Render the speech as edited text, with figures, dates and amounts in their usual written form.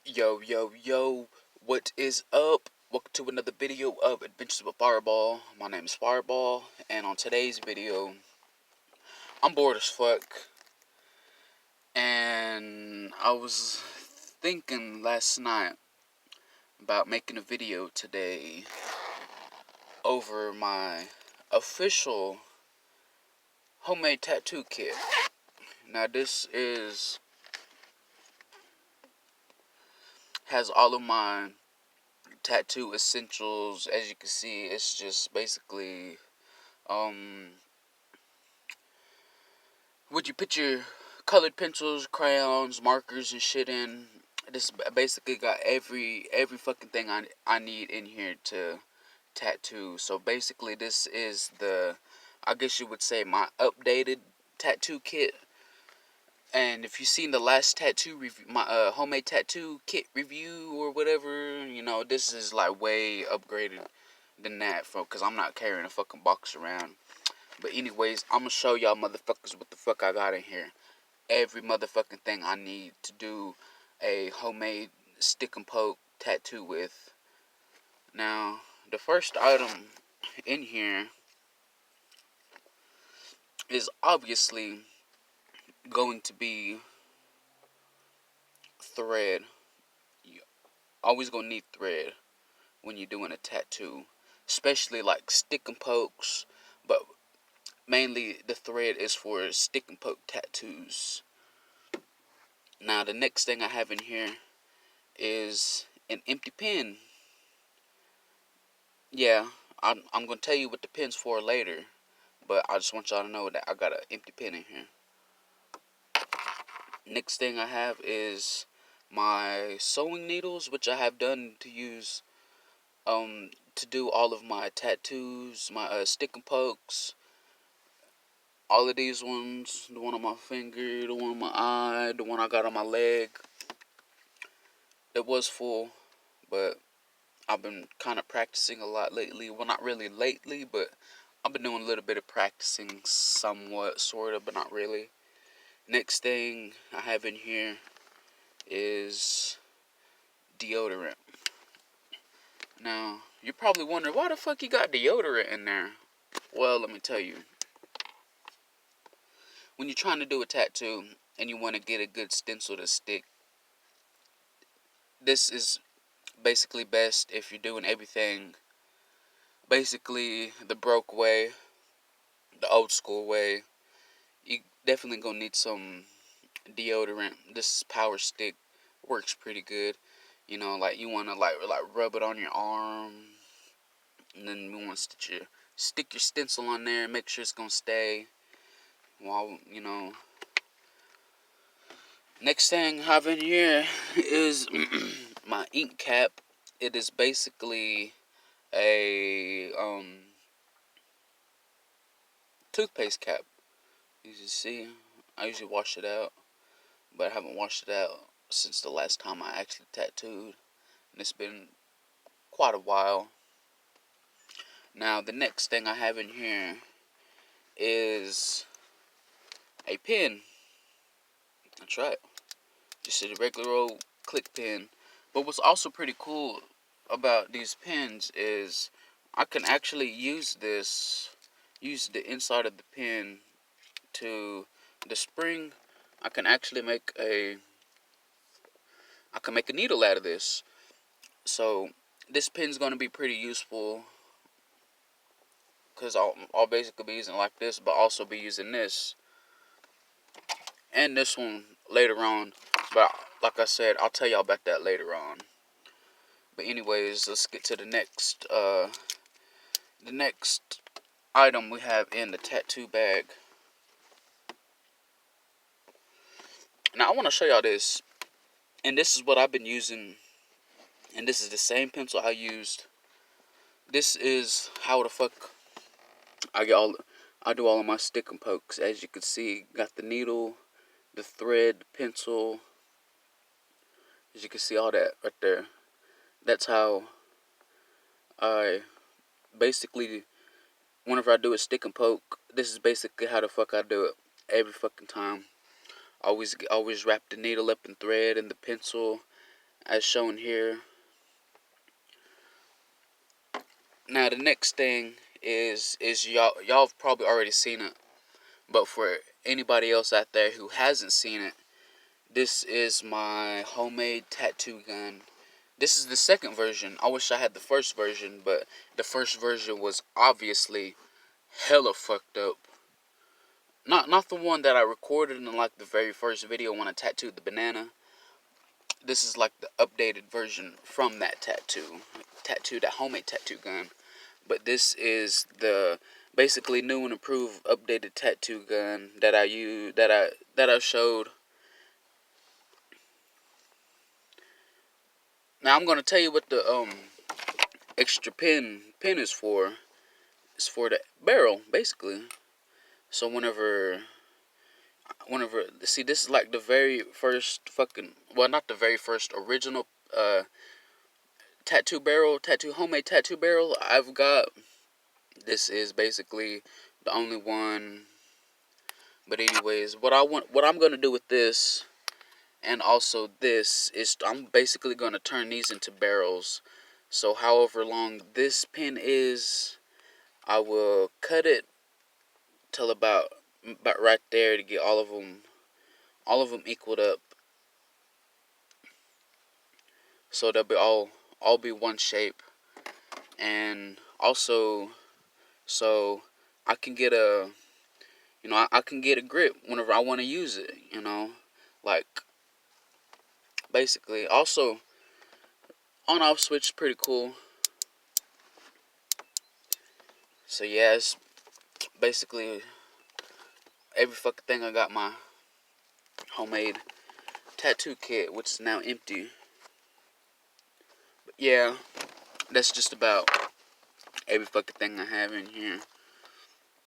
Yo, yo, yo, what is up? Welcome to another video of Adventures with Fireball. My name is Fireball, and on today's video, I'm bored as fuck. And I was thinking last night about making a video today over my official homemade tattoo kit. Now, has all of my tattoo essentials. As you can see, it's just basically would you put your colored pencils, crayons, markers, and shit in? This basically got every fucking thing I need in here to tattoo. So basically, this is I guess you would say, my updated tattoo kit. And if you've seen the last tattoo review, my homemade tattoo kit review or whatever, this is like way upgraded than that, because I'm not carrying a fucking box around. But anyways, I'm gonna show y'all motherfuckers what the fuck I got in here. Every motherfucking thing I need to do a homemade stick and poke tattoo with. Now, the first item in here is obviously going to be thread. You always gonna need thread when you're doing a tattoo, especially like stick and pokes, but mainly the thread is for stick and poke tattoos. Now, the next thing I have in here is an empty pen. Yeah, I'm gonna tell you what the pen's for later, but I just want y'all to know that I got an empty pen in here. Next thing I have is my sewing needles, which I have done to use to do all of my tattoos, my stick and pokes. All of these ones, the one on my finger, the one on my eye, the one I got on my leg. It was full, but I've been kind of practicing a lot lately. Well, not really lately, but I've been doing a little bit of practicing, somewhat, sort of, but not really. Next thing I have in here is deodorant. Now, you're probably wondering, why the fuck you got deodorant in there? Well, let me tell you. When you're trying to do a tattoo and you want to get a good stencil to stick, this is basically best if you're doing everything basically the broke way, the old school way. You definitely gonna need some deodorant. This Power Stick works pretty good. Like you wanna like rub it on your arm, and then you wanna stick your stencil on there and make sure it's gonna stay. While next thing I have in here is my ink cap. It is basically a toothpaste cap. You can see, I usually wash it out, but I haven't washed it out since the last time I actually tattooed, and it's been quite a while. Now, the next thing I have in here is a pen. That's right, just a regular old click pen. But what's also pretty cool about these pens is I can actually use the inside of the pen to the spring. I can actually make a needle out of this. So this pen's gonna be pretty useful, because I'll basically be using it like this, but also be using this and this one later on. But like I said, I'll tell y'all about that later on. But anyways, let's get to the next item we have in the tattoo bag. Now, I want to show y'all this, and this is what I've been using, and this is the same pencil I used. This is how the fuck I do all of my stick and pokes. As you can see, got the needle, the thread, the pencil. As you can see, all that right there. That's how I basically, whenever I do a stick and poke, this is basically how the fuck I do it every fucking time. Always wrap the needle up in thread and the pencil, as shown here. Now the next thing is y'all have probably already seen it, but for anybody else out there who hasn't seen it, this is my homemade tattoo gun. This is the second version. I wish I had the first version, but the first version was obviously hella fucked up. Not the one that I recorded in like the very first video when I tattooed the banana. This is like the updated version from that that homemade tattoo gun. But this is the basically new and improved updated tattoo gun that I showed. Now I'm gonna tell you what the extra pin is for. It's for the barrel, basically. So whenever see, this is like the very first not the very first original homemade tattoo barrel I've got. This is basically the only one. But anyways, what I'm gonna do with this and also this is I'm basically gonna turn these into barrels. So however long this pin is, I will cut it till about right there to get all of them equaled up. So they'll be all be one shape, and also so I can get I can get a grip whenever I want to use it, like basically. Also, on off switch is pretty cool. So yeah, it's basically every fucking thing. I got my homemade tattoo kit, which is now empty. But yeah, that's just about every fucking thing I have in here.